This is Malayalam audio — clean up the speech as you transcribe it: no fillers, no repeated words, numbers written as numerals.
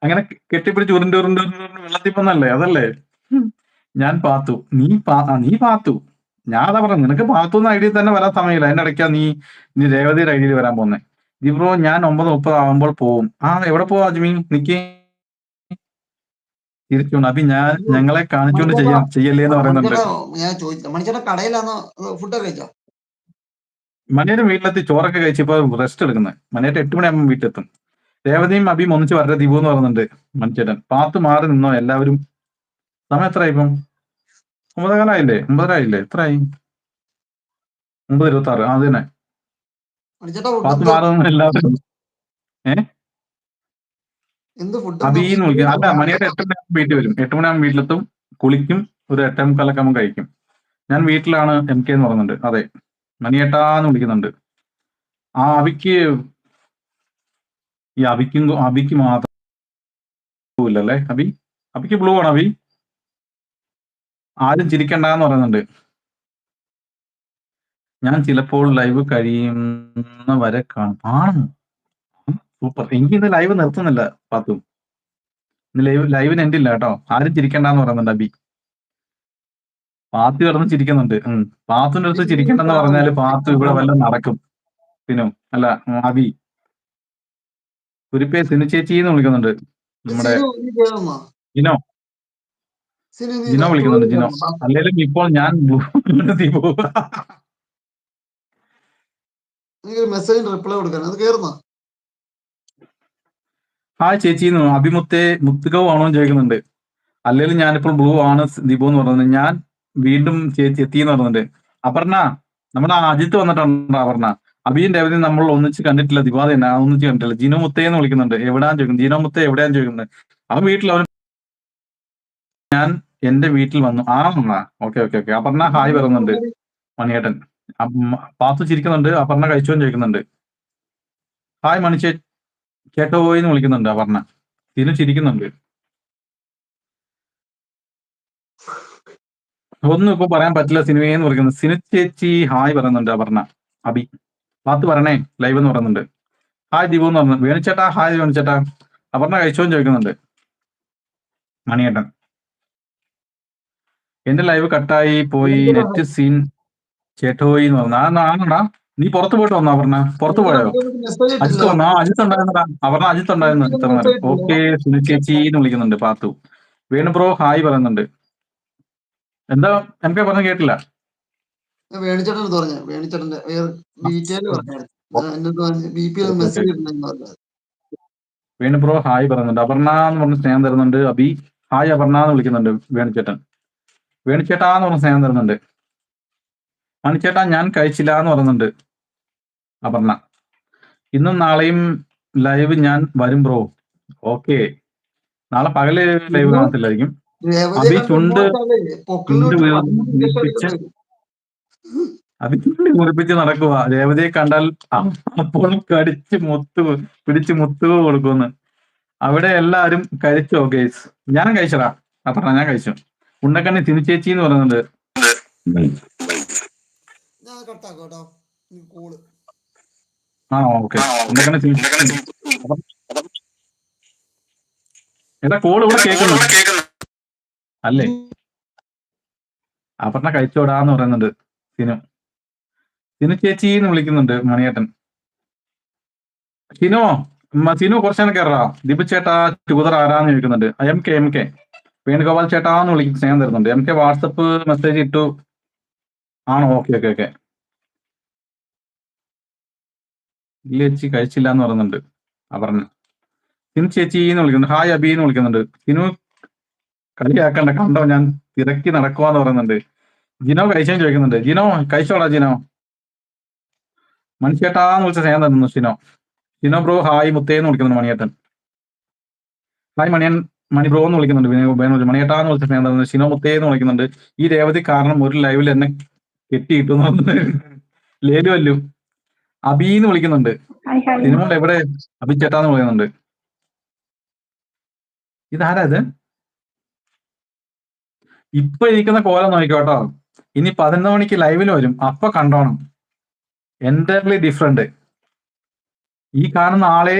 അങ്ങനെ കെട്ടിപ്പിടിച്ച് ഉരുണ്ട് ഉരുണ്ട് ഉരുണ്ട് ഉരുണ്ട് വെള്ളത്തിൽ പോന്നല്ലേ അതല്ലേ? ഉം. ഞാൻ പാത്തു. നീ പാത്തു. ഞാൻ അതാ പറഞ്ഞത്. നിനക്ക് പാത്തു എന്ന ഐഡിയയിൽ തന്നെ വരാൻ സമയമില്ല. അതിന്റെ ഇടയ്ക്കാ നീ രേവതിയുടെ ഐഡിയയിൽ വരാൻ പോകുന്നത്. ജിബ്രോ ഞാൻ 9:30 ആവുമ്പോൾ പോവും. ആ എവിടെ പോവാ അജ്മി? നിക്ക് തിരിച്ചുകൊണ്ട് അഭി അയ്യോ ഞങ്ങളെ കാണിച്ചുകൊണ്ട് മണിച്ചേട്ടാ, ചെയ്യല്ലേ എന്ന് പറയുന്നുണ്ട്. മണിച്ചേട്ടാ ഞാൻ ചോദിച്ചില്ല, മണിച്ചേട്ടാ കടയിലാണോ ഫുഡൊക്കെ കഴിച്ചോ? മണിയുടെ വീട്ടിലെത്തി ചോറൊക്കെ കഴിച്ച് ഇപ്പൊ റെസ്റ്റ് എടുക്കുന്നത്. മണിയേട്ട് 8 മണിയാകുമ്പോൾ വീട്ടിലെത്തും. രേവതിയും അഭിയും ഒന്നിച്ച് വരട്ടെ ദിബു എന്ന് പറയുന്നുണ്ട് മണിച്ചേട്ടൻ. പാത്ത് മാറി നിന്നോ എല്ലാവരും. സമയം എത്രയായി ഇപ്പം? 9:15 9:30 എത്രയായി? 9:26. അത് തന്നെ. മണിച്ചേട്ടാ ഫുഡ് പാത്ത് എന്തോ? മാറി നിന്ന് എല്ലാവരും. ഏഹ് എന്ത് ഫുഡ് എന്തോ അഭിന്ന് വിളിക്കും. അല്ല മണിയേട്ട് 8 മണിയാകുമ്പോൾ വീട്ടിൽ വരും. 8 മണിയാകുമ്പോൾ വീട്ടിലെത്തും, കുളിക്കും, ഒരു 8:45 ആകുമ്പോൾ കഴിക്കും. ഞാൻ വീട്ടിലാണ് MK എന്ന് പറയുന്നുണ്ട്. അതെ, മണിയേട്ടാന്ന് വിളിക്കുന്നുണ്ട്. ആ അഭിക്ക് മാത്രമില്ലല്ലേ അഭിക്ക് ബ്ലൂ ആണ്. ആരും ചിരിക്കണ്ടെന്ന് പറയുന്നുണ്ട്. ഞാൻ ചിലപ്പോൾ ലൈവ് കഴിയുന്ന വരെ കാണും. ആണോ? സൂപ്പർ. എനിക്ക് ഇന്ന് ലൈവ് നിർത്തുന്നില്ല പാത്തു. ഇന്ന് ലൈവിന് എൻഡില്ല കേട്ടോ. ആരും ചിരിക്കണ്ടെന്ന് പറയുന്നുണ്ട് അഭി. പാത്തു കിടന്ന് ചിരിക്കുന്നുണ്ട്. പാത്തുവിന്റെ അടുത്ത് ചിരിക്കണ്ടെന്ന് പറഞ്ഞാല് പാത്തു ഇവിടെ വല്ലതും നടക്കും. പിന്നെ അല്ല അഭി കുരിപ്പേ സിനു ചേച്ചി എന്ന് വിളിക്കുന്നുണ്ട്. നമ്മുടെ ജിനോ വിളിക്കുന്നുണ്ട്. ജിനോ അല്ലെങ്കിലും ഇപ്പോൾ ഞാൻ മെസ്സേജ് റിപ്ലൈ കൊടുക്കാൻ അത് കേറുന്നോ? ഹായ് ചേച്ചി മുത്തുകവും ആണോ എന്ന് ചോദിക്കുന്നുണ്ട്. അല്ലെങ്കിൽ ഞാനിപ്പോൾ ബ്ലൂ ആണ് ദീപു എന്ന് പറയുന്നത്. ഞാൻ വീണ്ടും ചേച്ചി എത്തി എന്ന് പറയുന്നുണ്ട്. അപർണ, നമ്മുടെ അജിത്ത് വന്നിട്ടുണ്ട്. അപർണ, അഭിയും രവതിയും നമ്മൾ ഒന്നിച്ച് കണ്ടിട്ടില്ല. ദിവാദ തന്നെ ഒന്നിച്ച് കണ്ടിട്ടില്ല. ജിനോ മുത്തേ എന്ന് വിളിക്കുന്നുണ്ട്. എവിടെയാന്ന് ചോദിക്കുന്നത്. ജിനോ മുത്തേ എവിടെയാന്ന് ചോദിക്കുന്നത്. അവൻ വീട്ടിൽ ഞാൻ എന്റെ വീട്ടിൽ വന്നു. ഓക്കെ. അപർണ ഹായ് പറയുന്നുണ്ട്. മണിയേട്ടൻ പാത്തു ചിരിക്കുന്നുണ്ട്. അപർണ കഴിച്ചോന്ന് ചോദിക്കുന്നുണ്ട്. ഹായ് ചേട്ടോയി എന്ന് വിളിക്കുന്നുണ്ട് അപർണ. സിനു ചിരിക്കുന്നുണ്ട്. ഒന്നും ഇപ്പൊ പറയാൻ പറ്റില്ല സിനിമയെന്ന് പറയുന്നത്. സിനു ചേച്ചി ഹായ് പറയുന്നുണ്ട് അപർണ. അഭി പാത്ത് പറയണേ ലൈവ് എന്ന് പറയുന്നുണ്ട്. ഹായ് ദിബു എന്ന് പറഞ്ഞു. വേണിച്ചേട്ടാ ഹായ് വേണിച്ചേട്ടാ. അപർണ കഴിച്ചോന്ന് ചോദിക്കുന്നുണ്ട് മണിയേട്ടൻ. എന്റെ ലൈവ് കട്ടായി പോയി നെറ്റ് സീൻ ചേട്ടോയി എന്ന് പറഞ്ഞു. ആണോടാ നീ പുറത്ത് പോയിട്ട് വന്നോ അപർണ? പുറത്ത് പോയോ? മെസ്സേജ് അജിത്ത് ഇട്ടില്ല. വന്നോ? അജിത്ത് ഉണ്ടായിരുന്നടാ. അപർണ അജിത്ത് ഉണ്ടായിരുന്നു ഇത്ര നേരം. മെസ്സേജ് ഇട്ടില്ല. ഓക്കെ സിനു ചേച്ചി എന്ന് വിളിക്കുന്നുണ്ട് പാത്തു. വേണു ബ്രോ ഹായ് പറയുന്നുണ്ട്. എന്താ MK പറഞ്ഞ കേട്ടില്ല. വേണിച്ചേട്ടൻ പറഞ്ഞു, വേണിച്ചേട്ടന്റെ ഡീറ്റെയിൽ പറഞ്ഞായിരുന്നു. എന്റെ BP മെസ്സേജ് ഇട്ടുണ്ടെന്ന് പറഞ്ഞത്. വേണു ബ്രോ ഹായ് പറയുന്നുണ്ട്. അപർണ എന്ന് പറഞ്ഞ് സ്നേഹം തരുന്നുണ്ട്. അഭി ഹായ് അപർണ എന്ന് വിളിക്കുന്നുണ്ട്. വേണിച്ചേട്ടൻ വേണിച്ചേട്ടാ എന്ന് പറഞ്ഞ് സ്നേഹം തരുന്നുണ്ട്. മണിച്ചേട്ടാ ഞാൻ കഴിച്ചില്ല എന്ന് പറയുന്നുണ്ട് അപർണ. ഇന്നും നാളെയും ലൈവ് ഞാൻ വരും ബ്രോ. ഓക്കെ, നാളെ പകല് ലൈവ് കാണത്തില്ലായിരിക്കും. രേവതിയെ അഭി കണ്ട് ചുണ്ട് ഉമ്മാച്ചാലേ പൊക്കിളിലോട്ട് ഇഞ്ചക്ഷൻ വീർപ്പിച്ച് എടുക്കേണ്ടി വരും. അഭി മുറിപ്പിച്ച് നടക്കുക. രേവതിയെ കണ്ടാൽ അപ്പോൾ പിടിച്ച് മുത്തു കൊടുക്കുമെന്ന്. അവിടെ എല്ലാവരും കഴിച്ചോ ഗേസ്? ഞാൻ കഴിച്ചടാ. അപർണ ഞാൻ കഴിച്ചു. ഉണ്ടക്കണ്ണി തിരിച്ചേച്ചി എന്ന് പറയുന്നുണ്ട്. ഞാൻ കട്ടാക്കാം കേട്ടോ. Call okay. ഉണ്ടക്കണ്ണി കോൾ ഇവിടെ കേൾക്കുന്നു അല്ലേ? അപർണ കഴിച്ചോടാന്ന് പറയുന്നുണ്ട് സിനു ചേച്ചി എന്ന് വിളിക്കുന്നുണ്ട് മണിയേട്ടൻ. സിനു കുറച്ചേരം കയറാ. ദീപു ചേട്ടാ ചൂതർ ആരാന്ന് ചോദിക്കുന്നുണ്ട്. MK വേണുഗോപാൽ ചേട്ടാന്ന് വിളിക്കും സ്നേഹം തരുന്നുണ്ട്. MK വാട്സപ്പ് മെസ്സേജ് ഇട്ടു. ആണോ? ഓക്കെ. ചേച്ചി കഴിച്ചില്ല എന്ന് പറയുന്നുണ്ട് അപർണ. സിനു ചേച്ചി എന്ന് വിളിക്കുന്നുണ്ട്. ഹായ് അബി എന്ന് വിളിക്കുന്നുണ്ട്. സിനു കളിയാക്കണ്ട കണ്ടോ ഞാൻ തിരക്കി നടക്കുവാന്ന് പറയുന്നുണ്ട്. ജിനോ കഴിച്ചെന്ന് ചോദിക്കുന്നുണ്ട്. ജിനോ കഴിച്ചോടാ ജിനോ. മണിച്ചേട്ടാന്ന് വിളിച്ച സ്നേഹം തരുന്നു ജിനോ ബ്രോ ഹായ് മുത്തേന്ന് വിളിക്കുന്നുണ്ട് മണിയേട്ടൻ. ഹായ് മണി ബ്രോ എന്ന് വിളിക്കുന്നുണ്ട്. മണിയേട്ടാന്ന് വിളിച്ച സ്നേഹം തരുന്നു. ഷിനോ മുത്തേന്ന് വിളിക്കുന്നുണ്ട്. ഈ രേവതി കാരണം ഒരു ലൈവിൽ എന്നെ കെട്ടിയിട്ടു എന്ന് പറഞ്ഞിട്ട് ലേലു അല്ലു. അബീന്ന് വിളിക്കുന്നുണ്ട്. സിനിമ എവിടെ? അബി ചേട്ടാന്ന് വിളിക്കുന്നുണ്ട്. ഇതാരാ ഇത്? ഇപ്പൊ ഇരിക്കുന്ന കോലം നോക്കിക്കോട്ടോ. ഇനി 11 മണിക്ക് ലൈവിൽ വരും. അപ്പൊ കണ്ടോണം. Entirely different. ഈ കാണുന്ന ആളെ